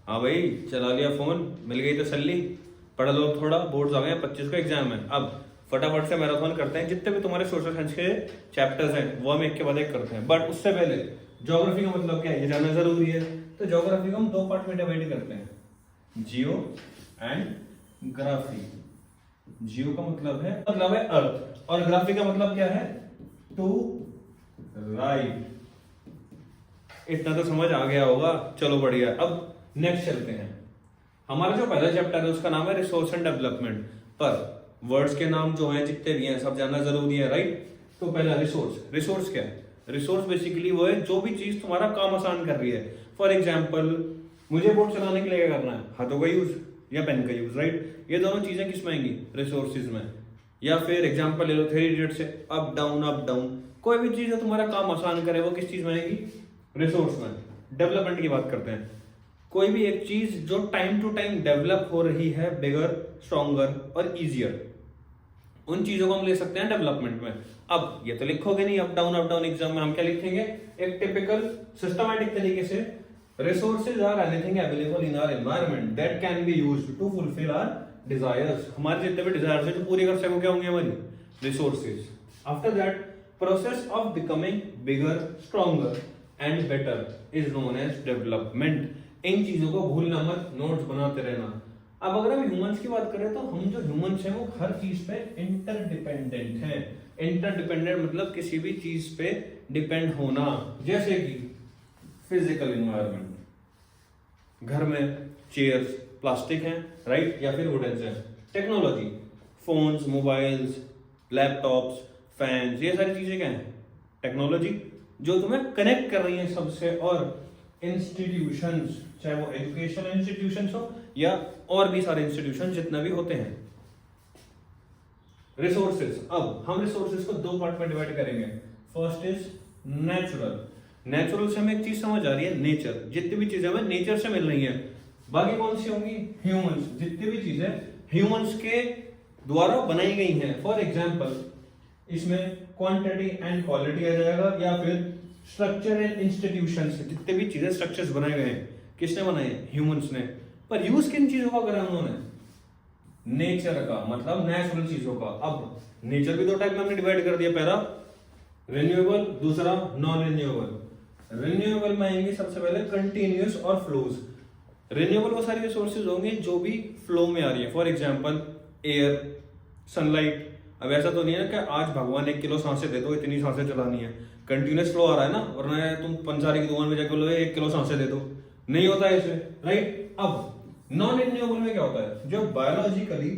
हाँ भाई, चला लिया फोन, मिल गई तसल्ली। पढ़ लो थोड़ा, बोर्ड्स आ गए, 25 का एग्जाम है। अब फटाफट से मैराथन करते हैं, जितने भी तुम्हारे सोशल साइंस के चैप्टर्स हैं वो हम एक के बाद एक करते हैं। बट उससे पहले ज्योग्राफी का मतलब क्या है ये जानना जरूरी है। तो ज्योग्राफी को हम दो पार्ट में डिवाइड करते हैं, जियो एंड ग्राफी। जियो का मतलब है अर्थ, और ग्राफी का मतलब क्या है, टू राइट। इतना तो समझ आ गया होगा, चलो बढ़िया। अब नेक्स्ट चलते हैं। हमारा जो पहला चैप्टर है उसका नाम है रिसोर्स एंड डेवलपमेंट। पर वर्ड्स के नाम जो हैं जितने भी हैं सब जानना जरूरी है, राइट। तो पहला रिसोर्स। रिसोर्स क्या है? रिसोर्स बेसिकली वो है जो भी चीज तुम्हारा काम आसान कर रही है। फॉर एग्जाम्पल, मुझे बोर्ड चलाने के लिए क्या करना है, हाथों का यूज या पेन का यूज, राइट। ये दोनों चीजें किस में आएंगी, रिसोर्सिस में। या फिर एग्जाम्पल ले लो 3 इडियट से, अप डाउन अप डाउन। कोई भी चीज जो तुम्हारा काम आसान करे वो किस चीज में आएगी, रिसोर्स में। डेवलपमेंट की बात करते हैं, कोई भी एक चीज जो टाइम टू टाइम डेवलप हो रही है, बिगर, स्ट्रॉन्गर और इजियर, उन चीजों को हम ले सकते हैं डेवलपमेंट में। अब ये तो लिखोगे नहीं अप डाउन एग्जाम में, हम क्या लिखेंगे, एक टिपिकल सिस्टमैटिक तरीके से, resources are anything available in our environment that can be used to fulfil our desires. हमारे जितने भी डिजायर्स हैं जो पूरी कर सको, क्या होंगे हमारी resources. After that, process of becoming bigger, stronger and better is known as development. इन चीजों को भूलना मत, नोट्स बनाते रहना। अब अगर हम ह्यूमंस की बात करें तो हम जो ह्यूमंस हैं वो हर चीज पे इंटरडिपेंडेंट हैं। इंटरडिपेंडेंट मतलब किसी भी चीज पे डिपेंड होना, जैसे कि फिजिकल एनवायरनमेंट, घर में चेयर्स प्लास्टिक हैं, राइट, या फिर वुडन हैं। Technology, phones, mobiles, laptops, fans, ये सारी चीजें क्या हैं, टेक्नोलॉजी जो तुम्हें कनेक्ट कर रही हैं सबसे। और इंस्टीट्यूशंस, चाहे वो एजुकेशन इंस्टीट्यूशंस हो या और भी सारे इंस्टीट्यूशन जितने भी होते हैं। रिसोर्सेज, अब हम रिसोर्सेज को दो पार्ट में डिवाइड करेंगे। First is natural. नेचुरल से हमें एक चीज समझ आ रही है, नेचर। जितनी भी चीजें हमें नेचर से मिल रही हैं। बाकी कौन सी होंगी, ह्यूमंस। जितनी भी चीजें ह्यूमंस के द्वारा बनाई गई हैं। फॉर एग्जाम्पल, इसमें क्वांटिटी एंड क्वालिटी आ जाएगा, या फिर स्ट्रक्चर एंड इंस्टीट्यूशंस। जितने भी चीजें स्ट्रक्चर्स बनाए गए हैं, किसने बनाए, ह्यूमंस ने। पर यूज किन चीजों का करा उन्होंने, नेचर का, मतलब नेचुरल चीजों का। अब नेचर भी दो टाइप में हमने डिवाइड कर दिया, पहला रिन्यूएबल, दूसरा नॉन रिन्यूएबल। रिन्यूएबल में आएंगे सबसे पहले कंटिन्यूअस और फ्लोज। रिन्यूएबल वो सारी रिसोर्सेज होंगे जो भी फ्लो में आ रही है। For example air, sunlight. अब ऐसा तो नहीं है कि आज भगवान 1 किलो सांसें दे दो, इतनी सांसें चलानी है, कंटिन्यूअस फ्लो आ रहा है ना, वरना तुम पंसारी की दुकान में जाकर बोलो 1 किलो सांसें दे दो, नहीं होता है इसे, राइट। अब नॉन रिन्यूएबल में क्या होता है, जो बायोलॉजिकली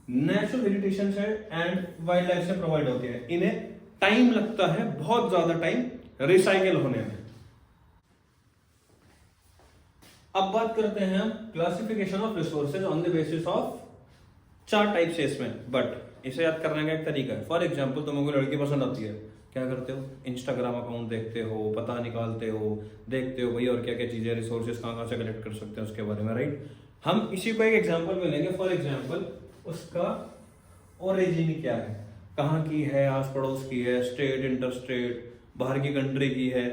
नेचुरल वेजिटेशन से एंड वाइल्ड लाइफ से प्रोवाइड होती है, इन्हें टाइम लगता है, बहुत ज्यादा टाइम, रिसाइकिल होने में। अब बात करते हैं हम classification of resources on the basis of 4 types है इसमें, बट इसे याद करने का एक तरीका है। फॉर एग्जाम्पल, तुम्हें कोई लड़की पसंद आती है, क्या करते हो, इंस्टाग्राम अकाउंट देखते हो, पता निकालते हो, देखते हो भाई और क्या क्या चीजें, रिसोर्सेज कहाँ कहाँ से कलेक्ट कर सकते हैं उसके बारे में, राइट। हम इसी को एक एग्जांपल में लेंगे। फॉर एग्जांपल, उसका ओरिजिन क्या है, कहाँ की है, आस पड़ोस की है, स्टेट, इंटरस्टेट, बाहर की कंट्री की है,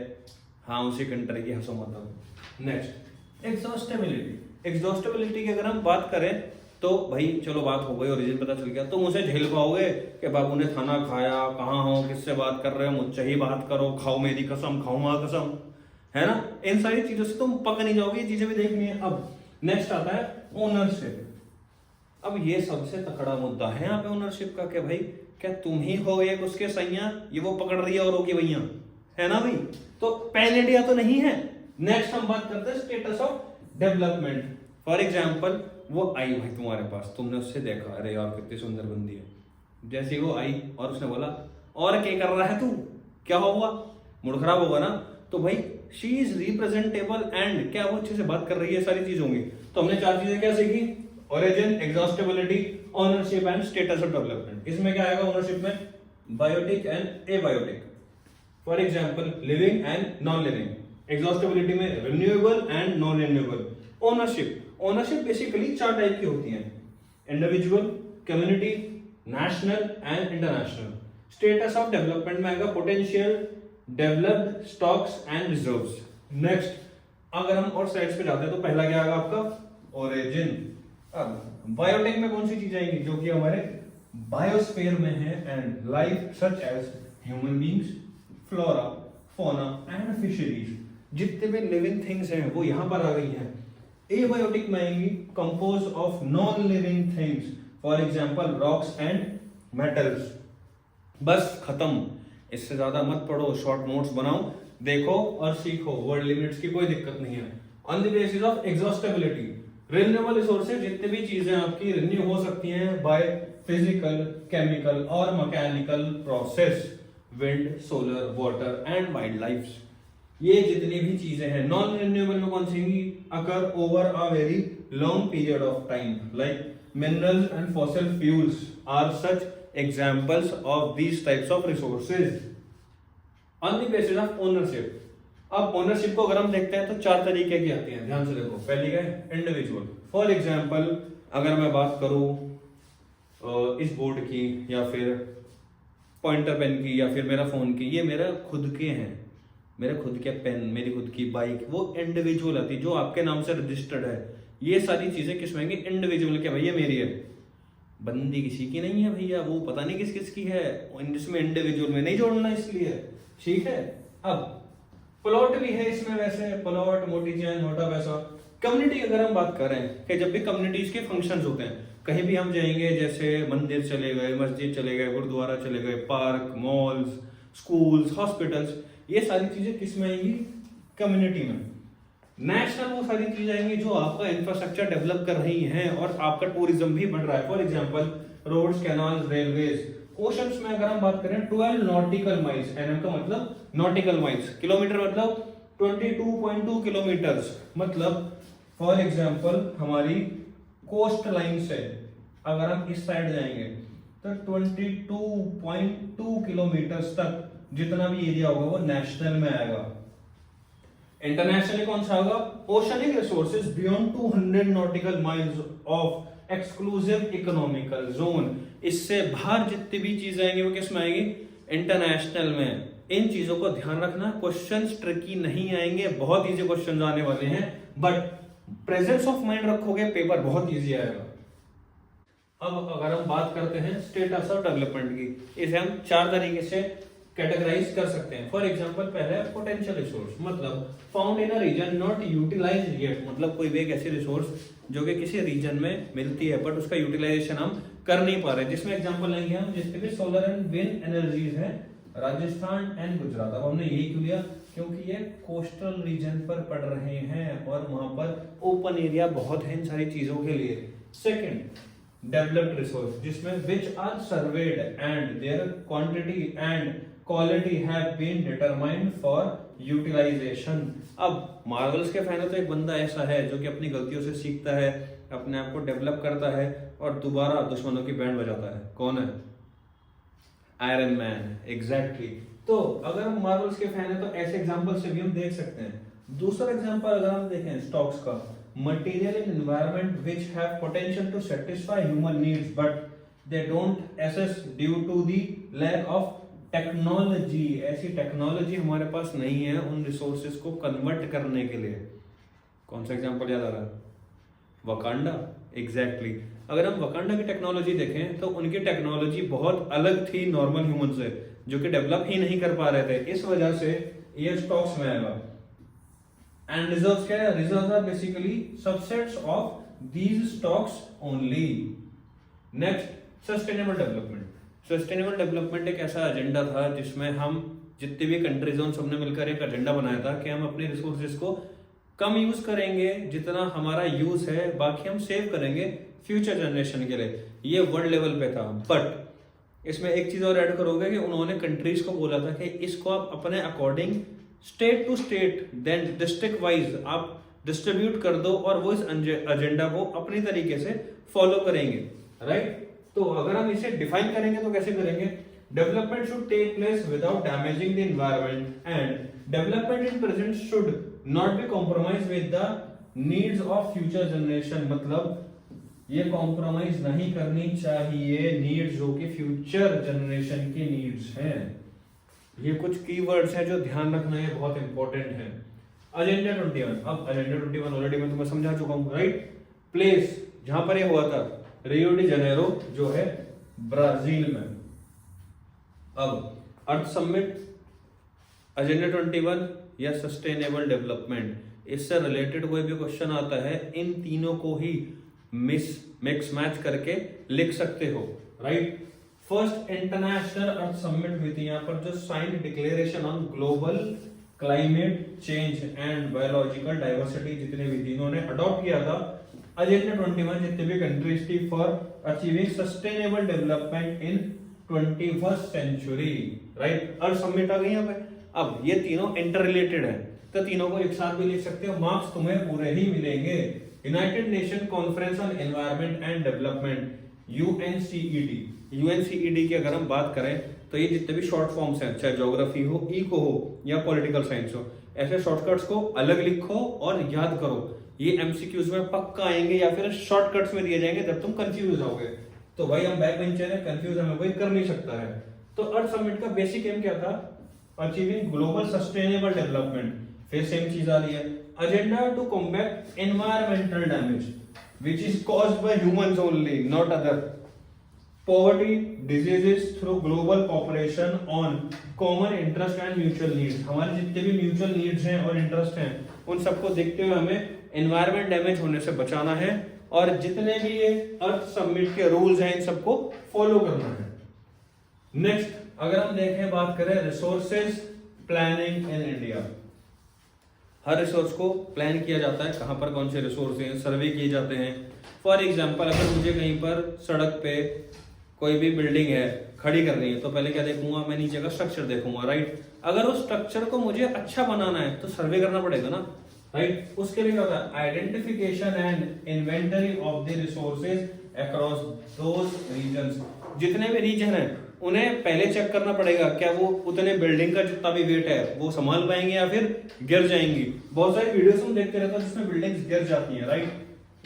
हाँ उसी कंट्री की, हंसो मतलब। नेक्स्ट, एग्जॉस्टेबिलिटी। एग्जॉस्टेबिलिटी की अगर हम बात करें तो भाई चलो बात हो गई, ओरिजिन पता चल गया, तुम उसे झेल पाओगे कि बाबू ने खाना खाया, कहाँ हो, किससे बात कर रहे हो, मुझसे ही बात करो, खाओ मेरी कसम, खाओ माँ कसम, है ना। इन सारी चीजों से तुम पक नहीं जाओगे, ये चीजें भी देखनी है। अब नेक्स्ट आता है ओनरशिप। अब ये सबसे तकड़ा मुद्दा है यहाँ पे ओनरशिप का, कि भाई क्या तुम ही हो एक उसके सैया, ये वो पकड़ रही है औरों की भैया, है ना भाई। तो पैन इंडिया तो नहीं है। नेक्स्ट हम बात करते हैं status of development. For example, वो आई भाई तुम्हारे पास, तुमने उससे देखा, अरे यार कितनी सुंदर बंदी है, जैसे ही वो आई और उसने बोला और क्या कर रहा है तू, क्या हुआ, मूड खराब होगा ना। तो भाई शी इज रिप्रेजेंटेबल एंड क्या वो अच्छे से बात कर रही है, सारी चीज होंगी। तो हमने 4 चीजें क्या सीखी, origin, exhaustibility, ownership and status of development. इसमें क्या आएगा ओनरशिप में, biotic and abiotic. For example, living and non living. Exhaustibility में renewable and non renewable. Ownership, ownership basically 4 type की होती है, individual, community, national and international. Status of development में आएगा potential, developed, stocks and reserves. Next, अगर हम और slides पे जाते हैं तो पहला क्या आएगा आपका ओरिजिन। अब बायोटेक में कौन सी चीजें आएंगी जो कि हमारे बायोस्फीयर में है, and life such as human beings, flora, fauna and fisheries, जितने भी लिविंग थिंग्स हैं वो यहां पर आ गई हैं। एबायोटिक में आएंगी compose of non living things, for example rocks and metals. बस खत्म, इससे ज्यादा मत पढ़ो, शॉर्ट नोट्स बनाओ, देखो और सीखो, वर्ड लिमिट्स की कोई दिक्कत नहीं है। On the basis of exhaustibility, renewable resources जितनी भी चीजें आपकी रिन्यू हो सकती हैं बाय फिजिकल, केमिकल और mechanical process, wind, solar, water and wild life, ये जितनी भी चीजें हैं। नॉन रिन्यूएबल में कौन सी occur over a very long period of time, like minerals and fossil fuels are such examples of these types of resources. On the basis of ownership, अब ownership को अगर हम देखते हैं तो चार तरीके की आती हैं, ध्यान से देखो। पहली क्या है, इंडिविजुअल। फॉर एग्जांपल अगर मैं बात करूं इस बोर्ड की या फिर पॉइंटर पेन की या फिर मेरा फोन की, ये मेरा खुद के हैं, मेरे खुद के पेन, मेरी खुद की बाइक, वो इंडिविजुअल आती है जो आपके नाम से रजिस्टर्ड है। ये सारी चीजें किस में इंडिविजुअल के, भैया मेरी है, बंदी किसी की नहीं है भैया, वो पता नहीं किस किस की है, जिसमें इंडिविजुअल में नहीं जोड़ना इसलिए, ठीक है। अब प्लॉट भी है इसमें, वैसे प्लॉट, मोटी चैन, मोटा पैसा। कम्युनिटी अगर हम बात करें कि जब भी कम्युनिटीज के फंक्शंस होते हैं, कहीं भी हम जाएंगे, जैसे मंदिर चले गए, मस्जिद चले गए, गुरुद्वारा चले गए, पार्क, मॉल्स, स्कूल्स, हॉस्पिटल्स, ये सारी चीजें किस में आएंगी, कम्युनिटी में। नेशनल वो सारी चीजें आएंगी जो आपका इंफ्रास्ट्रक्चर डेवलप कर रही हैं और आपका टूरिज्म भी बढ़ रहा है। For example roads, canal, railways. Oceans में अगर हम बात करें 12 नॉटिकल माइल्स, एनएम का मतलब नॉटिकल माइल्स, किलोमीटर मतलब 22.2 किलोमीटर्स, मतलब फॉर एग्जांपल हमारी कोस्ट लाइन से अगर हम इस साइड जाएंगे तो 22.2 किलोमीटर्स तक जितना भी एरिया होगा वो नेशनल में आएगा। इंटरनेशनली कौन सा होगा, oceanic resources beyond 200 nautical miles of exclusive economical zone. इससे बाहर जितनी भी चीजें आएंगी वो किस में आएंगी, इंटरनेशनल में। इन चीजों को ध्यान रखना, क्वेश्चंस ट्रिकी नहीं आएंगे, बहुत इजी क्वेश्चंस आने वाले हैं, बट प्रेजेंस ऑफ माइंड रखोगे पेपर बहुत इजी आएगा। अब अगर हम बात करते हैं स्टेटस ऑफ डेवलपमेंट की, इसे हम चार तरीके से कैटेगराइज कर सकते हैं। फॉर एग्जांपल पहले पोटेंशियल रिसोर्स, मतलब found in a region not utilised yet, मतलब कोई भी एक ऐसी रिसोर्स जो कि किसी रीजन में मिलती है बट उसका यूटिलाइजेशन हम कर नहीं पा रहे। जिसमें एग्जांपल लेंगे हम जितने भी सोलर एंड विंड एनर्जीज हैं, राजस्थान एंड गुजरात। अब हमने यही क्यों लिया, क्योंकि ये कोस्टल रीजन पर पड़ रहे हैं और वहां पर ओपन एरिया बहुत है इन सारी चीजों के लिए। सेकेंड, डेवलप्ड रिसोर्स, जिसमें which are surveyed and their quantity and quality have been determined for utilisation. अब मार्वल्स के फैन तो एक बंदा ऐसा है जो कि अपनी गलतियों से सीखता है, अपने आप को डेवलप करता है और दोबारा दुश्मनों की बैंड बजाता है। कौन है, आयरन मैन, एग्जैक्टली। तो अगर हम मार्वल्स के फैन है तो ऐसे एग्जांपल से भी हम देख सकते हैं। दूसरा एग्जांपल अगर हम देखें स्टॉक्स का, material in environment which have potential to satisfy human needs but they don't access due to the lack of technology. ऐसी टेक्नोलॉजी हमारे पास नहीं है उन रिसोर्सेज को कन्वर्ट करने के लिए। कौन सा एग्जांपल याद आ रहा है, वकांडा, एग्जैक्टली। अगर हम वकांडा की टेक्नोलॉजी देखें तो उनकी टेक्नोलॉजी बहुत अलग थी नॉर्मल ह्यूमन से, जो कि डेवलप ही नहीं कर पा रहे थे। इस वजह से ये स्टॉक्स में आएगा। एंड रिजर्व्स क्या है, reserves are basically subsets of these stocks only. Next, sustainable development. Sustainable development एक ऐसा एजेंडा था जिसमें हम जितने भी कंट्रीज हैं उन सबने मिलकर एक एजेंडा बनाया था कि हम अपने रिसोर्सेज को कम यूज करेंगे, जितना हमारा यूज है बाकी हम सेव करेंगे फ्यूचर जनरेशन के लिए। ये वर्ल्ड लेवल पे था। बट इसमें एक चीज और ऐड करोगे कि उन्होंने कंट्रीज को बोला था कि इसको आप अपने according state to state then district wise आप डिस्ट्रीब्यूट कर दो और वो इस एजेंडा को अपनी तरीके से फॉलो करेंगे, राइट। तो अगर हम इसे डिफाइन करेंगे तो कैसे करेंगे, development should take place without damaging the environment and development in present should not be compromise with the needs of future generation. मतलब ये कॉम्प्रोमाइज नहीं करनी चाहिए नीड्स जो कि फ्यूचर जनरेशन की नीड्स हैं। ये कुछ कीवर्ड्स हैं जो ध्यान रखना, ये बहुत इंपॉर्टेंट है। एजेंडा 21, अब एजेंडा 21 ऑलरेडी मैं तुम्हें समझा चुका हूं, राइट। प्लेस जहां पर ये हुआ था, रियो डी जेनेरो जो है ब्राजील में। अब अर्थ समिट, एजेंडा 21 या सस्टेनेबल डेवलपमेंट, इससे रिलेटेड कोई भी क्वेश्चन आता है, इन तीनों को ही मिक्स मैच करके लिख सकते हो, राइट। फर्स्ट इंटरनेशनल अर्थ समिट हुई थी यहाँ पर, जो signed declaration on global climate change and biological diversity, जितने भी थी इन्होंने अडॉप्ट किया था एजेंडा 21, जितने भी कंट्रीज थी, for achieving sustainable development in 21st century, right. Earth summit आ गई यहाँ पे। अब ये तीनों इंटर रिलेटेड है, तो तीनों को एक साथ भी लिख सकते हो, मार्क्स तुम्हें पूरे ही मिलेंगे। United Nation conference on environment and development, UNCED. UNCED की अगर हम बात करें तो ये जितने भी शॉर्ट फॉर्म्स हैं, चाहे ज्योग्राफी हो, इको हो या पॉलिटिकल साइंस हो, ऐसे शॉर्टकट्स को अलग लिखो और याद करो। ये एमसीक्यूज में पक्का आएंगे या फिर शॉर्टकट्स में दिए जाएंगे जब तुम कंफ्यूज होगे। तो भाई हम बैक बेंचर है, कंफ्यूज हमें कोई कर नहीं सकता है। तो अर्थ समिट का बेसिक एम क्या था? Achieving global sustainable development. फिर सेम चीज आ रही है, agenda to combat environmental damage which is caused by humans only, not other. Poverty, diseases through global cooperation on common interest and mutual needs. हमारे जितने भी म्यूचुअल नीड्स हैं और इंटरेस्ट हैं, उन सबको देखते हुए हमें एनवायरमेंट डैमेज होने से बचाना है, और जितने भी ये अर्थ समिट के रूल्स हैं इन सबको फॉलो करना है। नेक्स्ट अगर हम देखें, बात करें resources planning in India. Her resource को प्लान किया जाता है, कहां पर कौन से रिसोर्स हैं, सर्वे किए जाते हैं। फॉर एग्जांपल अगर मुझे कहीं पर सड़क पे कोई भी बिल्डिंग है खड़ी करनी है, तो पहले क्या देखूंगा मैं? नीचे का स्ट्रक्चर देखूंगा, राइट। अगर उस स्ट्रक्चर को मुझे अच्छा बनाना है तो सर्वे करना पड़ेगा ना, राइट। उसके लिए क्या होता है? Identification and inventory of the resources across those regions. जितने भी रीजन है उन्हें पहले चेक करना पड़ेगा, क्या वो उतने बिल्डिंग का जितना भी वेट है वो संभाल पाएंगे या फिर गिर जाएंगी। बहुत सारी वीडियोस हम देखते रहते हैं जिसमें बिल्डिंग्स गिर जाती हैं, राइट।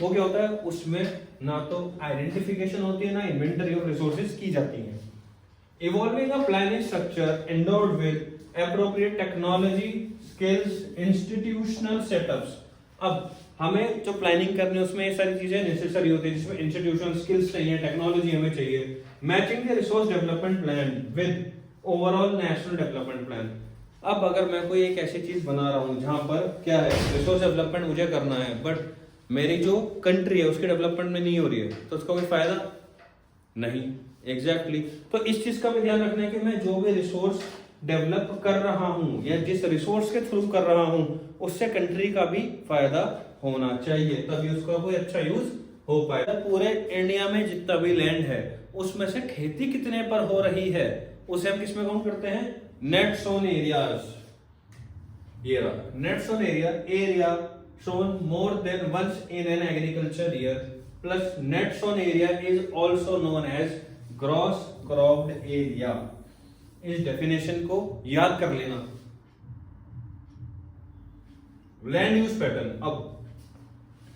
वो क्या होता है? उसमें ना तो आइडेंटिफिकेशन होती है ना इन्वेंटरी ऑफ रिसोर्सेज की जाती है। Evolving a planning structure endowed with appropriate technology, skills, institutional setups. अब हमें जो प्लानिंग करनी है उसमें ये सारी चीजें नेसेसरी होती है, जिसमें इंस्टीट्यूशनल स्किल्स चाहिए, टेक्नोलॉजी हमें चाहिए। Matching the resource development plan with overall national development plan. अब अगर मैं कोई एक ऐसी चीज बना रहा हूं जहां पर क्या है, रिसोर्स डेवलपमेंट मुझे करना है, बट मेरी जो कंट्री है उसकी डेवलपमेंट में नहीं हो रही है, तो उसका कोई फायदा नहीं। एग्जैक्टली तो इस चीज का भी ध्यान रखना है कि मैं जो भी रिसोर्स डेवलप कर रहा हूं या जिस रिसोर्स के थ्रू कर रहा हूं उससे कंट्री का भी फायदा होना चाहिए, तभी उसका कोई अच्छा यूज हो पाएगा। पूरे इंडिया में जितना भी लैंड है उसमें से खेती कितने पर हो रही है उसे हम किसमें काउंट करते हैं? Net sown areas. ये रहा net sown area, area sown more than once in an agriculture year, plus net sown area is also known as gross cropped area. इस डेफिनेशन को याद कर लेना। लैंड यूज पैटर्न, अब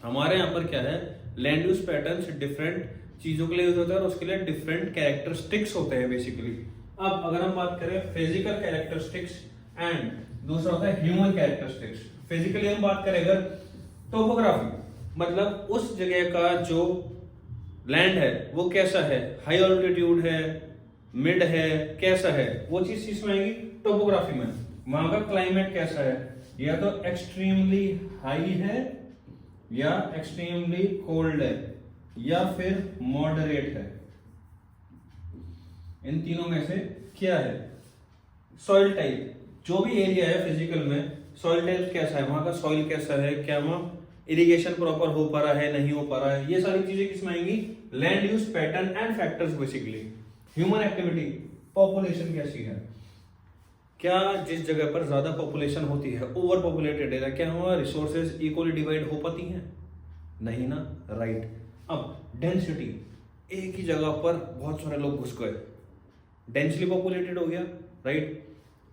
हमारे यहां पर क्या है, लैंड यूज पैटर्न डिफरेंट चीजों के लिए यूज होता है और उसके लिए डिफरेंट कैरेक्टरिस्टिक्स होते हैं बेसिकली। अब अगर हम बात करें फिजिकल कैरेक्टरिस्टिक्स एंड दूसरा होता है ह्यूमन कैरेक्टरिस्टिक्स। फिजिकली हम बात करें अगर टोपोग्राफी, मतलब उस जगह का जो लैंड है वो कैसा है, हाई ऑल्टीट्यूड है, मिड है, कैसा है, वो चीज इसमें आएगी टोपोग्राफी में। वहां का क्लाइमेट कैसा है, या तो एक्सट्रीमली हाई है या एक्सट्रीमली कोल्ड है या फिर मॉडरेट है, इन तीनों में से क्या है। सॉइल टाइप, जो भी एरिया है फिजिकल में, सॉइल टाइप कैसा है, वहां का सॉइल कैसा है, क्या वहां इरिगेशन प्रॉपर हो पा रहा है, नहीं हो पा रहा है, ये सारी चीजें किसमें आएंगी? Land use pattern and factors basically. Human activity, population कैसी है, क्या जिस जगह पर ज्यादा पॉपुलेशन होती है, ओवर पॉपुलेटेड एरिया, क्या वहां रिसोर्सेज इक्वली डिवाइड हो पाती हैं? नहीं ना, राइट। अब डेंसिटी, एक ही जगह पर बहुत सारे लोग घुस गए, डेंसली पॉपुलेटेड हो गया, राइट।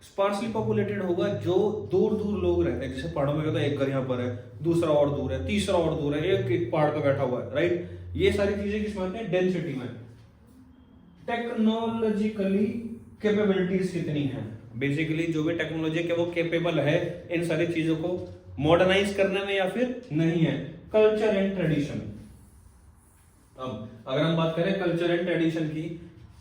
स्पार्सली पॉपुलेटेड होगा, जो दूर दूर लोग रहते हैं, जैसे पहाड़ों में कहता है एक घर यहाँ पर है, दूसरा और दूर है, तीसरा और दूर है, एक पहाड़ पर बैठा हुआ है, राइट। ये सारी चीजें किसमें आती है? डेंसिटी में। टेक्नोलॉजिकली कैपेबिलिटीज कितनी है, बेसिकली जो भी टेक्नोलॉजी के वो कैपेबल है इन सारी चीजों को मॉडर्नाइज करने में या फिर नहीं है। कल्चर एंड ट्रेडिशन, अब अगर हम बात करें कल्चर एंड ट्रेडिशन की,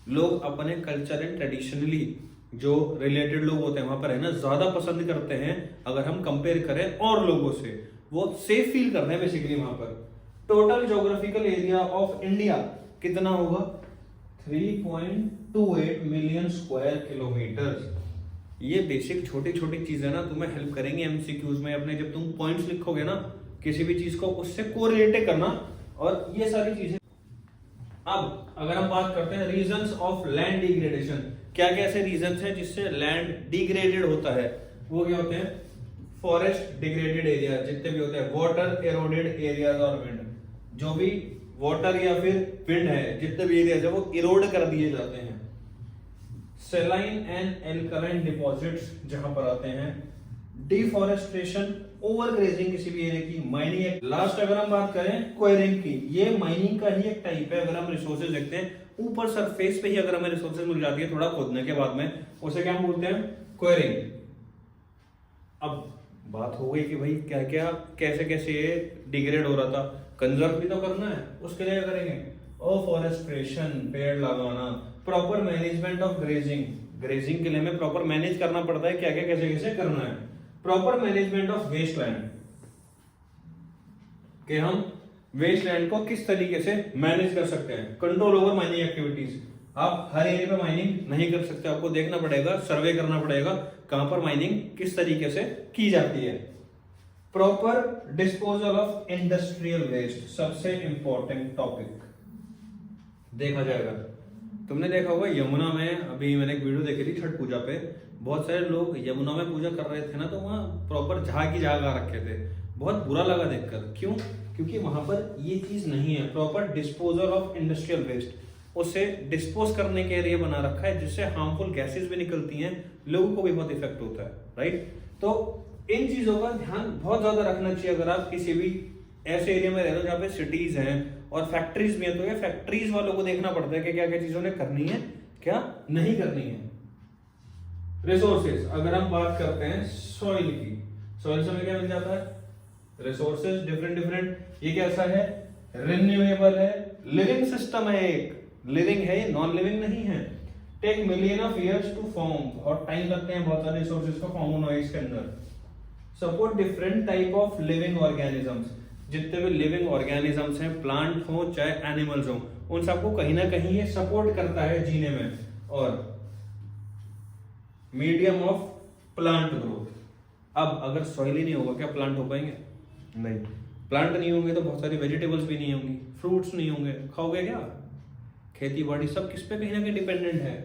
लोग अपने कल्चर एंड ट्रेडिशनली जो रिलेटेड लोग होते हैं वहां पर रहना ज्यादा पसंद करते हैं अगर हम कंपेयर करें और लोगों से, वो सेफ फील करते हैं बेसिकली वहां पर। Total geographical area of India कितना होगा? 3.28 मिलियन स्क्वायर किलोमीटर। ये बेसिक छोटी छोटी चीजें ना तुम्हें हेल्प करेंगी एमसीक्यूज में अपने, जब तुम पॉइंट्स लिखोगे ना किसी भी चीज को उससे कोरिलेट करना और ये सारी चीजें। अब अगर हम बात करते हैं रीजंस ऑफ लैंड डिग्रेडेशन, क्या क्या ऐसे रीजंस हैं जिससे लैंड डिग्रेडेड होता है? वो क्या होते हैं? फॉरेस्ट डिग्रेडेड एरिया जितने भी होते हैं, वाटर एरोडेड एरियाज और विंड, जो भी वाटर या फिर विंड है जितने भी एरियाज है वो इरोड कर दिए जाते हैं। सेलाइन एंड एल्कलाइन डिपॉजिट्स जहां पर आते हैं। डिफॉरेस्टेशन, ओवरग्रेजिंग किसी भी एरिया की, माइनिंग। लास्ट अगर हम बात करें क्वेरिंग की, ये माइनिंग का ही एक टाइप है। अगर हम रिसोर्सेज देखते हैं ऊपर सरफेस पे ही अगर हमें रिसोर्सेज मिल जाती है थोड़ा खोदने के बाद में, उसे क्या हम बोलते हैं? क्वेरिंग। अब बात हो गई कि भाई क्या क्या कैसे कैसे ये डिग्रेड हो रहा था, कंजर्व भी तो करना है, उसके लिए क्या करेंगे? फॉरेस्ट्रेशन, पेड़ लगाना। Proper management of grazing, grazing के लिए हमें प्रॉपर मैनेज करना पड़ता है, क्या क्या कैसे कैसे करना है। Proper management of waste land, कि हम वेस्ट लैंड को किस तरीके से मैनेज कर सकते हैं। कंट्रोल ओवर माइनिंग एक्टिविटीज, आप हर एरिया पे माइनिंग नहीं कर सकते, आपको देखना पड़ेगा, सर्वे करना पड़ेगा कहां पर माइनिंग किस तरीके से की जाती है। Proper disposal of industrial waste, सबसे इंपॉर्टेंट टॉपिक देखा जाएगा। तुमने देखा होगा यमुना में, अभी मैंने एक वीडियो देखी थी छठ पूजा पे, बहुत सारे लोग यमुना में पूजा कर रहे थे ना, तो वहां प्रॉपर झाग की झाग आ रखे थे। बहुत बुरा लगा देखकर। क्यों? क्योंकि वहां पर ये चीज नहीं है, proper disposal of industrial waste, उसे डिस्पोज करने के लिए बना रखा है जिससे हार्मफुल गैसेस भी निकलती हैं, लोगों को भी बहुत इफेक्ट होता है, राइट। तो इन चीजों का ध्यान बहुत ज्यादा रखना चाहिए अगर आप किसी भी ऐसे एरिया में रह रहे हो जहाँ पे सिटीज हैं और फैक्ट्रीज भी हैं, तो ये फैक्ट्रीज वालों को देखना पड़ता है कि क्या क्या चीजों ने करनी है क्या नहीं करनी है। रिसोर्सेज, अगर हम बात करते हैं सॉइल की, सॉइल से हमें क्या मिल जाता है? Resources different different. ये कैसा है? रिन्यूएबल है, लिविंग सिस्टम है, एक लिविंग है, ये नॉन लिविंग नहीं है। Take million of years to form, बहुत टाइम लगते हैं बहुत सारे रिसोर्सेज को फॉर्म होना इसके अंदर। Support different type of living organisms, जितने भी लिविंग ऑर्गेनिजम्स हैं, प्लांट हो चाहे एनिमल्स हो, उन सबको कहीं ना कहीं ये सपोर्ट करता है जीने में। और मीडियम ऑफ प्लांट ग्रोथ, अब अगर सॉइल ही नहीं होगा क्या प्लांट हो पाएंगे? नहीं, प्लांट नहीं होंगे तो बहुत सारी वेजिटेबल्स भी नहीं होंगी, फ्रूट्स नहीं होंगे, खाओगे क्या? खेती बाड़ी सब किस पे कहीं ना कहीं डिपेंडेंट है?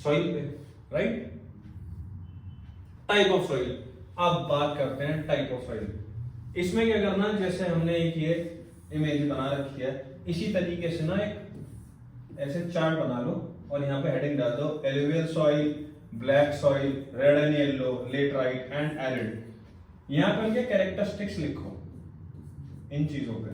सॉइल पे, राइट। टाइप ऑफ सॉइल, अब बात करते हैं टाइप ऑफ सॉइल। इसमें क्या करना, जैसे हमने एक ये इमेज बना रखी है, इसी तरीके से ना एक ऐसे चार्ट बना लो और यहाँ पे हेडिंग डाल दो, alluvial soil, black soil, red and yellow, laterite and arid. यहाँ पर क्या कैरेक्टरिस्टिक्स लिखो इन चीजों पे,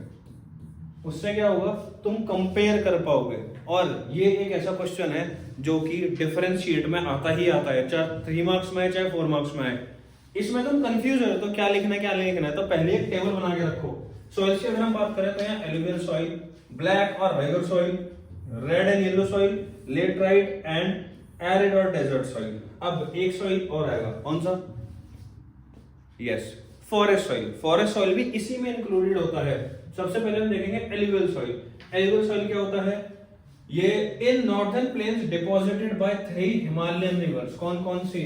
उससे क्या होगा, तुम कंपेयर कर पाओगे। और ये एक ऐसा क्वेश्चन है जो कि डिफरेंशिएट में आता ही आता है, चाहे 3 मार्क्स में है चाहे 4 मार्क्स में है। इसमें तुम कंफ्यूज हो तो क्या लिखना है क्या नहीं लिखना है, तो पहले एक टेबल बना के रखो। सॉइल की अगर हम बात करें तो यहाँ एलुवियल सॉइल, ब्लैक और regular soil, red and yellow soil, laterite and arid और डेजर्ट सॉइल। अब एक सॉइल और आएगा, कौन सा? Yes, forest soil. Forest soil भी इसी में इंक्लूडेड होता है। सबसे पहले हम देखेंगे एलुवियल सॉइल। एलुवियल सॉइल क्या होता है? ये इन northern plains deposited by 3 Himalayan rivers. कौन कौन सी?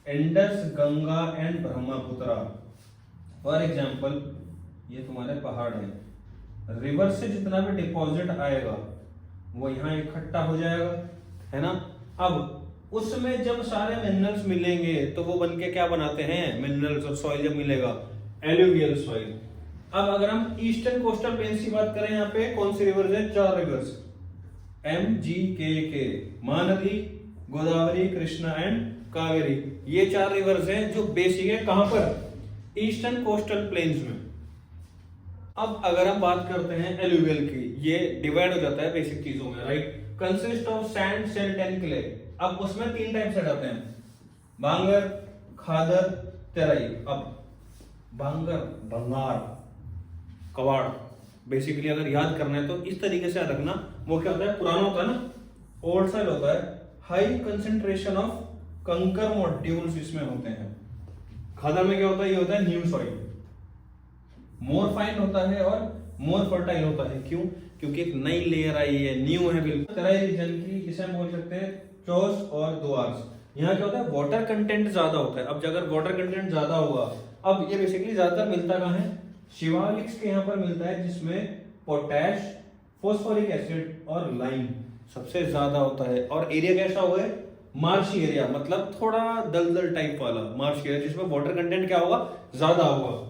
Indus, Ganga and Brahmaputra. For example ये तुम्हारे पहाड़ हैं, रिवर से जितना भी डिपॉजिट आएगा वो यहाँ इकट्ठा हो जाएगा, है ना। अब उसमें जब सारे मिनरल्स मिलेंगे तो वो बनके क्या बनाते हैं? मिनरल्स। और सॉइल जब मिलेगा, एलुवियल सॉइल। अब अगर हम ईस्टर्न कोस्टल प्लेन्स की बात करें, यहाँ पे कौन सी रिवर्स है? 4 reverse, MGKK, Mahanadi, Godavari, Krishna and Kaveri. ये 4 रिवर्स हैं जो बेसिक है कहां पर? ईस्टर्न कोस्टल प्लेन्स में। अब अगर हम बात करते हैं एलुवियल की, ये डिवाइड हो जाता है बेसिक चीजों में, right. Consist of sand, silt and clay. अब उसमें 3 टाइप से आते हैं, बांगर, खादर, तेराई। अब भांगर, भंगार, कबाड़। बेसिकली अगर याद करना है तो इस तरीके से याद रखना। वो क्या होता है, पुराना होता है ना, ओल्ड सॉइल होता है, हाई कंसेंट्रेशन ऑफ कंकर मॉड्यूल्स इसमें होते हैं। खादर में क्या होता है, ये होता है न्यू सॉइल, मोर फाइन होता है और मोर फर्टाइल होता है। क्यों? क्योंकि एक नई लेयर आई है, न्यू है बिल्कुल। तराई रीजन की इसे हम बोल सकते हैं चोस और दुआर्स। यहाँ क्या होता है, वाटर कंटेंट ज्यादा होता है। अब अगर वाटर कंटेंट ज्यादा होगा, अब ये बेसिकली ज्यादातर मिलता कहाँ है, शिवालिक्स के यहाँ पर मिलता है, जिसमें पोटैश, फोस्फोरिक एसिड और लाइम सबसे ज्यादा होता है। और एरिया कैसा हुआ है, मार्शी एरिया, मतलब थोड़ा दलदल टाइप वाला मार्श एरिया, जिसमें वाटर कंटेंट क्या होगा, ज्यादा होगा।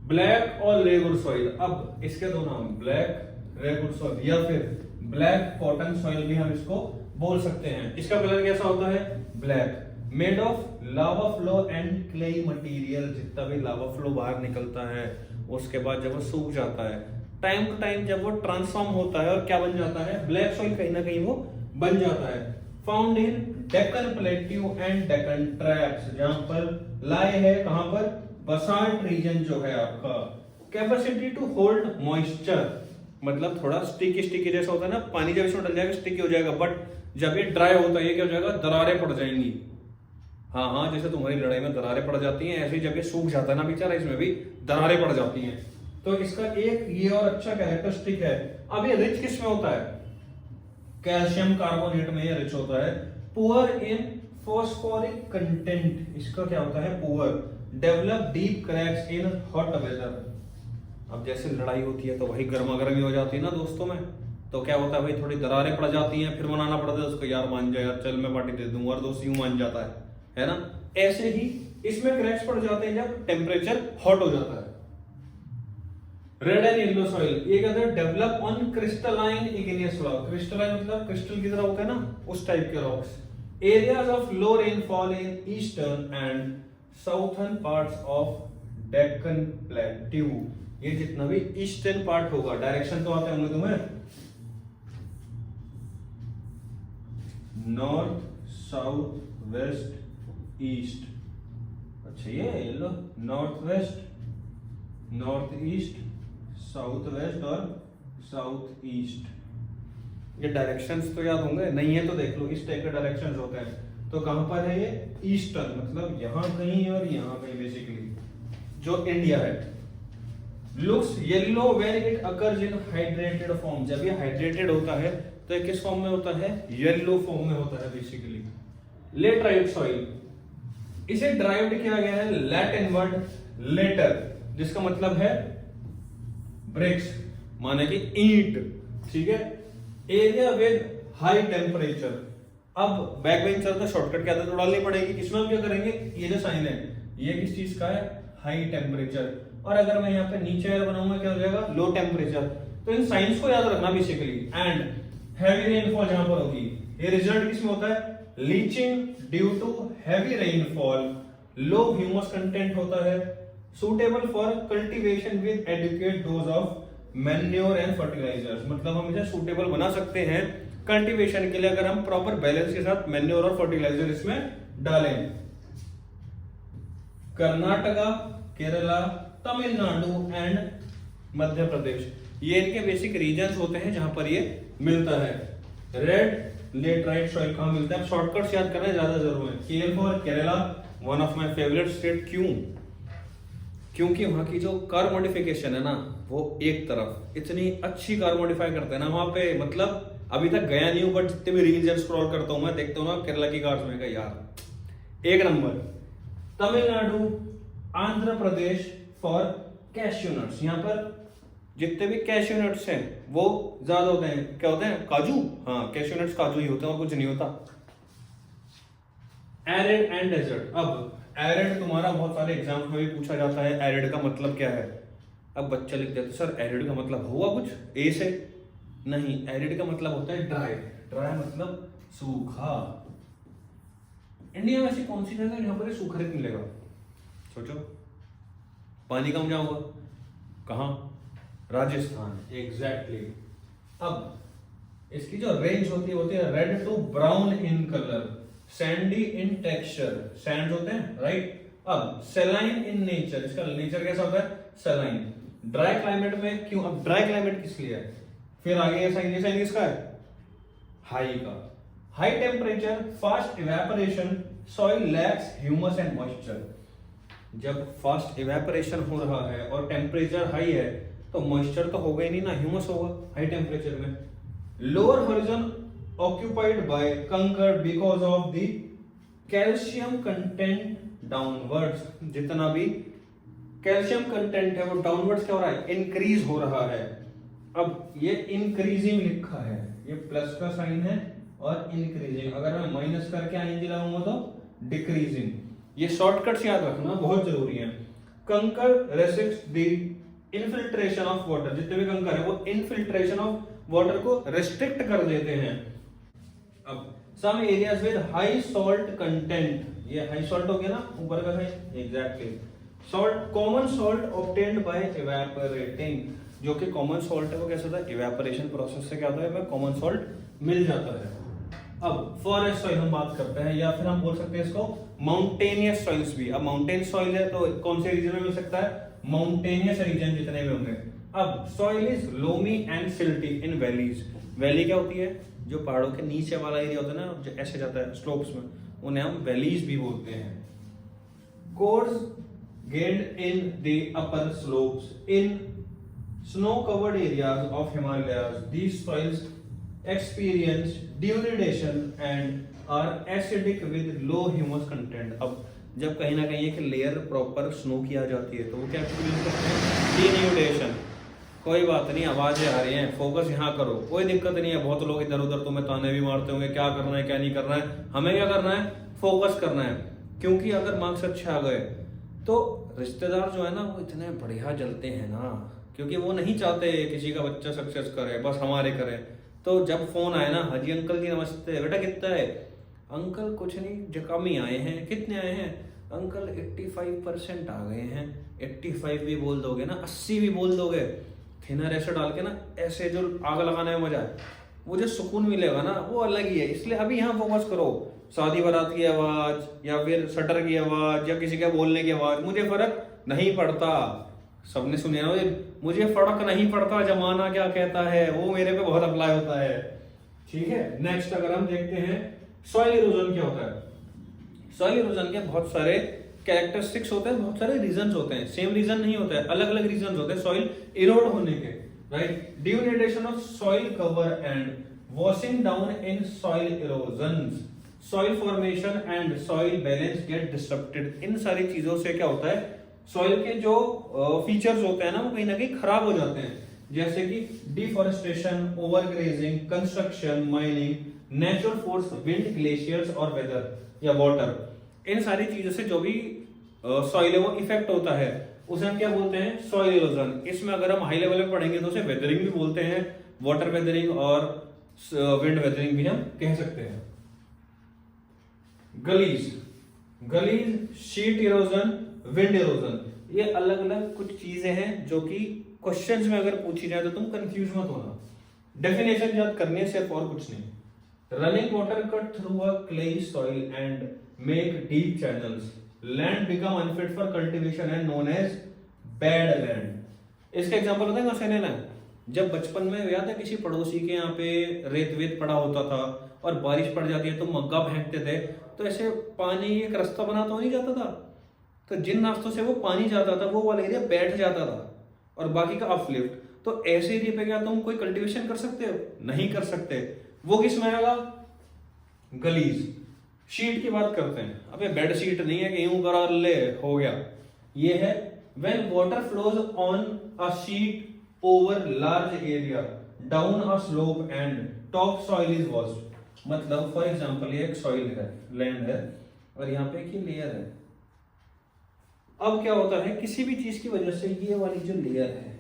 ब्लैक और रेगुलर सॉइल, अब इसके दो नाम, ब्लैक रेगुलर सॉइल या फिर ब्लैक कॉटन सॉइल भी हम इसको बोल सकते हैं। इसका कलर कैसा होता है, black, made of lava flow and clayey material. जितना भी लावा फ्लो बाहर निकलता है, उसके बाद जब वो सूख जाता है, टाइम टू टाइम जब वो ट्रांसफॉर्म होता है और क्या बन जाता है, ब्लैक सॉइल कहीं ना कहीं वो बन जाता है। Found in Deccan plateau and Deccan traps, जहां पर लाए है, कहां पर, बसाल्ट रीजन जो है आपका। कैपेसिटी टू होल्ड मॉइस्चर, मतलब थोड़ा स्टिकी स्टिकी जैसा होता है ना, पानी जब इसमें डल जाएगा स्टिकी हो जाएगा, बट जब ये ड्राई होता है ये क्या हो जाएगा, दरारें पड़ जाएंगी। हाँ हाँ, जैसे तुम्हारी लड़ाई में दरारें पड़ जाती हैं, ऐसे ही जब ये सूख जाता है ना बेचारा, इसमें भी दरारें पड़ जाती हैं। तो इसका एक ये और अच्छा कैरेक्टरिस्टिक है। अब ये रिच किस में होता है, कैल्शियम कार्बोनेट में ये रिच होता है। पुअर इन फॉस्फोरिक कंटेंट, इसका क्या होता है, poor. Develop deep cracks in hot weather, अब जैसे लड़ाई होती है तो वही गर्मा गर्मी हो जाती है ना दोस्तों में, तो क्या होता है भाई, थोड़ी दरारें पड़ जाती हैं, फिर मनाना पड़ता है उसको, यार मान जा यार, चल मैं पार्टी दे दूं, और दोस्त यूं मान जाता है ना। ऐसे ही इसमें क्रैक्स पड़ जाते हैं जब टेम्परेचर हॉट हो जाता है। रेड एंड येलो सॉइल, ये कहते हैं develop on crystalline igneous rock. Crystalline मतलब क्रिस्टल की तरह होता है ना, उस टाइप के rocks. Areas of low rainfall in eastern and southern parts of Deccan plateau. ये जितना भी ईस्टर्न पार्ट होगा, डायरेक्शन तो आते होंगे तुम्हें, नॉर्थ, साउथ, वेस्ट, ईस्ट। अच्छा ये लो, north west, north east, south west और साउथ ईस्ट। ये डायरेक्शंस तो याद होंगे, नहीं है तो देख लो, इस टाइप के डायरेक्शंस होते हैं। तो कहां पर है ये, ईस्टर्न, मतलब यहां कहीं और यहां कहीं, बेसिकली जो इंडिया है। Looks yellow when it occurs in hydrated form, जब ये हाइड्रेटेड होता है तो ये किस फॉर्म में होता है, येलो फॉर्म में होता है बेसिकली। लेटराइट सॉइल, इसे ड्राइव्ड किया गया है लैटिन वर्ड लेटर, जिसका मतलब है ब्रिक्स, माने कि ईंट, ठीक है। एरिया विद हाई टेम्परेचर, अब बैक बेंचर तो शॉर्टकट की आदत तो डालनी पड़ेगी। इसमें हम क्या करेंगे, ये जो साइन है ये किस चीज का है, हाई टेम्परेचर। और अगर मैं यहाँ पे नीचे एरो बनाऊंगा क्या हो जाएगा, लो टेम्परेचर। तो इन साइंस को याद रखना बेसिकली। एंड हैवी रेनफॉल जहां पर होगी, ये रिजल्ट किसमें होता है, leaching due to heavy rainfall. Low humus content होता है, suitable for cultivation with adequate dose of manure and fertilisers, मतलब हम इसे सुटेबल बना सकते हैं कल्टीवेशन के लिए अगर हम प्रॉपर बैलेंस के साथ मैन्योर और फर्टिलाइजर इसमें डालें। कर्नाटका, केरला, तमिलनाडु एंड मध्य प्रदेश, ये इनके बेसिक रीजन्स होते हैं जहां पर ये मिलता है। रेड लेटराइट सॉइल कहां मिलता है, शॉर्टकट्स याद करना ज्यादा जरूरी है। Kerala for Kerala, one of my favourite state. क्यों? क्योंकि वहां की जो कार मॉडिफिकेशन है ना, वो एक तरफ इतनी अच्छी कार मॉडिफाई करते हैं ना वहां पे, मतलब अभी तक गया नहीं हूं बट जितने भी रील्स एंड स्क्रॉल करता हूं मैं, देखता हूं ना केरला की कार्स में, यार एक number. Tamil Nadu, Andhra Pradesh for cashew nuts, यहाँ पर जितने भी कैश्यू नट्स हैं वो ज्यादा होते हैं। क्या होते हैं, काजू, हाँ कैश्यू नट्स काजू ही होते हैं और कुछ नहीं होता। एरिड एंड डेजर्ट, अब एरिड तुम्हारा बहुत सारे एग्जाम में भी पूछा जाता है, एरिड का मतलब क्या है। अब बच्चा लिख देते सर एरिड का मतलब हुआ कुछ ए से, नहीं, एरिड का मतलब होता है ड्राई। ड्राई मतलब सूखा। इंडिया में ऐसी कौन सी जगह जहां पर सूखा रेत मिलेगा, सोचो। पानी कम जाऊंगा कहां, राजस्थान, एग्जैक्टली। अब इसकी जो रेंज होती है red to brown in colour, sandy in texture, sand होते हैं राइट, अब सेलाइन इन नेचर, इसका नेचर कैसा होता है? सेलाइन। ड्राई क्लाइमेट में क्यों? अब ड्राई क्लाइमेट किस लिए है? फिर आगे ये साइन किसका है? हाई का। High temperature, fast evaporation, soil lakhs humus and moisture. जब फास्ट इवेपोरेशन हो रहा है और टेम्परेचर हाई है तो मॉइस्चर तो होगा ही नहीं ना, ह्यूमस होगा हाई टेम्परेचर में। लोअर होरिजन ऑक्यूपाइड बाय कंकर because of the calcium content downwards. जितना भी कैल्शियम कंटेंट है वो डाउनवर्ड्स क्या हो रहा है? इंक्रीज हो रहा है। अब ये इंक्रीजिंग लिखा है, ये प्लस का साइन है और इंक्रीजिंग। अगर मैं माइनस करके आईएनजी लगाऊंगा तो डिक्रीजिंग। ये शॉर्टकट्स याद रखना बहुत जरूरी है। Kankar restricts the infiltration of water. जितने भी कंकर है वो इनफिल्ट्रेशन ऑफ वाटर को रेस्ट्रिक्ट कर देते हैं। अब some areas with high salt content, ये हाई सॉल्ट हो गया ना ऊपर का sign, exactly. Salt, common salt obtained by evaporating. जो कि कॉमन सॉल्ट है वो कैसा होता है? इवेपोरेशन प्रोसेस से क्या होता है? हमें कॉमन सॉल्ट मिल जाता है। अब फॉरेस्ट सॉइल हम बात करते हैं, या फिर हम बोल सकते हैं इसको माउंटेनियस सॉइल्स भी। अब माउंटेन सॉइल है तो कौन से रीजन में मिल सकता है? माउंटेनियस रीजन जितने भी होंगे। अब soil is loamy and silty in valleys. Valley क्या होती है? जो पहाड़ों के नीचे वाला एरिया होता है ना, जो ऐसे जाता है स्लोप्स में, उन्हें हम वैलीज भी बोलते हैं। Course gained in the upper slopes in snow covered areas of Himalayas. These soils experience denudation and are acidic with low humus content। अब जब कहीं ना कहीं एक लेयर प्रॉपर स्नो की आ जाती है तो वो क्या एक्सपीरियंस करते हैं? denudation। कोई बात नहीं, आवाजें आ रही हैं, फोकस यहाँ करो, कोई दिक्कत नहीं है। बहुत लोग इधर उधर तुम्हें ताने भी मारते होंगे, क्या करना है क्या नहीं करना है। हमें क्या करना है? फोकस करना है। क्योंकि अगर मार्क्स अच्छे आ गए तो रिश्तेदार जो है ना वो इतने बढ़िया जलते हैं ना, क्योंकि वो नहीं चाहते किसी का बच्चा सक्सेस करे, बस हमारे करे। तो जब फोन आए ना, हाजी अंकल जी नमस्ते, बेटा कितना है? अंकल कुछ नहीं, जो कम ही आए हैं। कितने आए हैं? अंकल 85% आ गए हैं। 85 भी बोल दोगे ना, 80 भी बोल दोगे, थिनर ऐसे डाल के ना, ऐसे जो आग लगाने में मजा है, वो जो सुकून मिलेगा ना वो अलग ही है। इसलिए अभी यहाँ फोकस करो। शादी बारात की आवाज या फिर शटर की आवाज या किसी के बोलने की आवाज, मुझे फर्क नहीं पड़ता। सबने सुने ना, मुझे फर्क नहीं पड़ता जमाना क्या कहता है, वो मेरे पे बहुत अप्लाई होता है। ठीक है, नेक्स्ट अगर हम देखते हैं सॉइल इरोजन क्या होता है। सॉइल इरोजन के बहुत सारे कैरेक्टरिस्टिक्स होते हैं, बहुत सारे रीजंस होते हैं। सेम रीजन नहीं होता है, अलग अलग रीजंस होते हैं सॉइल इरोड होने के, right. Degradation of soil cover and washing down in soil erosion, soil formation and soil balance get disturbed. इन सारी चीजों से क्या होता है? सॉइल के जो फीचर्स होते हैं ना वो कहीं ना कहीं खराब हो जाते हैं। जैसे कि deforestation, overgrazing, construction, mining, natural force, wind, glaciers और वेदर या वाटर। इन सारी चीजों से जो भी सॉइल है वो इफेक्ट होता है, उसे हम क्या बोलते हैं? Soil erosion. इसमें अगर हम हाई लेवल पे पढ़ेंगे तो उसे वेदरिंग भी बोलते हैं, वाटर वेदरिंग और विंड वेदरिंग भी हम कह सकते हैं। गलीज, गलीज, शीट इरोजन, विंड इरोजन, ये अलग अलग कुछ चीजें हैं जो कि क्वेश्चंस में अगर पूछी जाए तो तुम कंफ्यूज मत होना। डेफिनेशन याद करनी है सिर्फ, और कुछ नहीं। Running water cut through a clayey soil and make deep channels, land become unfit for cultivation and known as bad land. इसका एग्जांपल होता है कैसे लेना। जब बचपन में याद है किसी पड़ोसी के यहाँ पे रेत वेत पड़ा होता था और बारिश पड़ जाती है तो मग्गा फेंकते थे, तो ऐसे पानी एक रास्ता बना तो नहीं जाता था, तो जिन रास्तों से वो पानी जाता था वो वाला एरिया बैठ जाता था और बाकी का अपलिफ्ट। तो ऐसे एरिया पे क्या तुम कोई कल्टीवेशन कर सकते हो? नहीं कर सकते। वो किस में आएगा? गलीज। शीट की बात करते हैं। अबे बेड शीट नहीं है कि यूं करा ले हो गया। ये है when water flows on a sheet over large area down a slope and top soil is washed. मतलब फॉर एग्जांपल ये एक सॉइल है, लैंड है, और यहाँ पे एक लेयर है। अब क्या होता है, किसी भी चीज की वजह से ये वाली जो लेयर है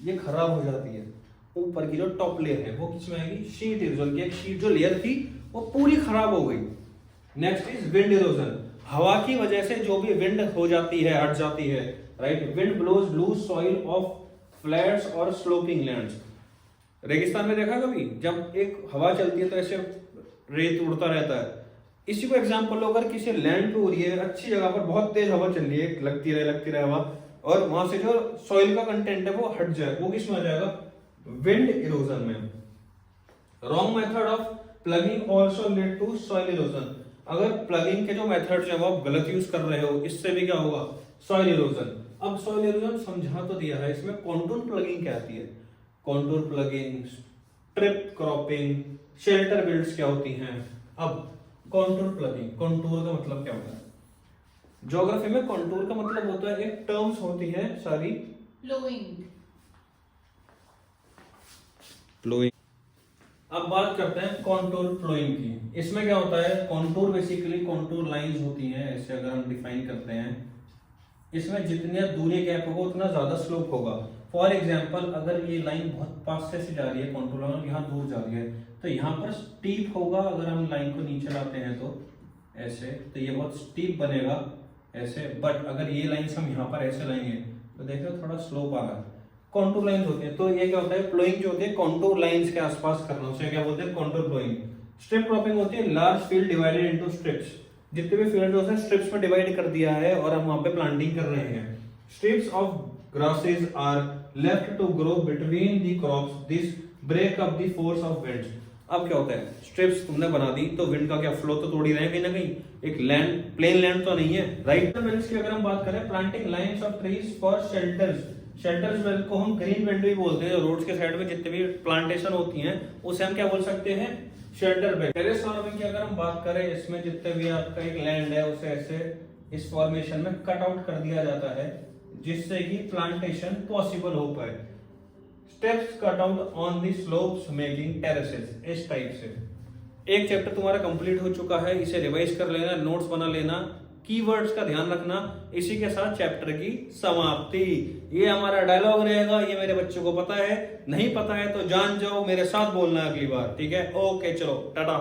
ये खराब हो जाती है। ऊपर की जो टॉप लेयर है वो किसमें आएगी? शीट इरोजन की। एक शीट जो लेयर थी वो पूरी खराब हो गई। Next is wind erosion. हवा की वजह से जो भी विंड हो जाती है, हट जाती है, right. Wind blows loose soil off flats और स्लोपिंग लैंड्स। रेगिस्तान में देखा कभी, जब एक हवा चलती है तो ऐसे रेत उड़ता रहता है, इसी को एग्जांपल लो, अगर किसी लैंड पे हो रही है, अच्छी जगह पर बहुत तेज हवा चल रही है, लगती रहे हवा, और वहां से जो सॉइल का कंटेंट है वो हट जाए, वो किस में आ जाएगा? विंड इरोजन में। Wrong method of ploughing also lead to soil erosion. अगर प्लगिंग के जो मेथड्स हैं वो आप गलत यूज कर रहे हो, इससे भी क्या होगा? Soil erosion. अब सॉइल इरोजन समझा तो दिया है, इसमें कॉन्टूर प्लगिंग क्या आती है? Contour plugging, strip cropping, shelter builds क्या होती हैं? अब कॉन्टूर प्लगिंग, कॉन्टूर का मतलब क्या होता है? ज्योग्राफी में कॉन्टूर का मतलब होता है, एक टर्म्स होती है सारी, फ्लोइंग। फ्लोइंग। अब बात करते हैं कॉन्टूर फ्लोइंग की। इसमें क्या होता है? कॉन्टूर बेसिकली कॉन्टूर लाइंस होती हैं, ऐसे अगर हम डिफाइन करते हैं, इसमें जितनी दूरी गैप होगा उतना ज्यादा स्लोप होगा। फॉर एग्जांपल, अगर ये लाइन बहुत पास से जा रही है, कॉन्टूर लाइन यहाँ दूर जा रही है, तो यहाँ पर स्टीप होगा। अगर हम लाइन को नीचे लाते हैं तो ऐसे, तो ये बहुत स्टीप बनेगा ऐसे। बट अगर ये लाइन हम यहाँ पर ऐसे लाएंगे तो देखो थोड़ा स्लोप आ रहा है। कॉन्टूर लाइंस होती है, तो ये क्या होता है? फ्लोइंग जो होती है कॉन्टूर लाइंस के आसपास करना, उसे क्या बोलते हैं? Contour flowing. स्ट्रिप क्रॉपिंग होती है large field divided into strips. जितने भी फील्ड होते हैं स्ट्रिप्स में डिवाइड कर दिया है और हम वहां पे प्लांटिंग कर रहे हैं। Strips of grasses are left to grow between the crops, this break up the force of wind. अब क्या होता है? स्ट्रिप्स तुमने बना दी तो विंड का क्या फ्लो तो तोड़ ही रहे हैं कहीं ना कहीं, एक लैंड, प्लेन लैंड तो नहीं है, राइट? बेल्ट्स की अगर हम बात करें, planting lines of trees for shelters. Shelters belt को हम ग्रीन बेल्ट भी बोलते हैं। रोड्स के साइड में जितने भी प्लांटेशन होती हैं उसे हम क्या बोल सकते हैं? Shelter belt. टेरेस फार्मिंग की अगर हम बात करें, इसमें जितने भी आपका एक लैंड है उसे ऐसे इस फॉर्मेशन में कट आउट कर दिया जाता है, जिससे कि प्लांटेशन पॉसिबल हो पाए। Steps cut out on the slopes making terraces, इस टाइप से। एक चैप्टर तुम्हारा कंप्लीट हो चुका है, इसे रिवाइज कर लेना, नोट्स बना लेना, कीवर्ड्स का ध्यान रखना। इसी के साथ चैप्टर की समाप्ति। ये हमारा डायलॉग रहेगा, ये मेरे बच्चों को पता है, नहीं पता है तो जान जाओ, मेरे साथ बोलना अगली बार, ठीक है? ओके, चलो टाटा।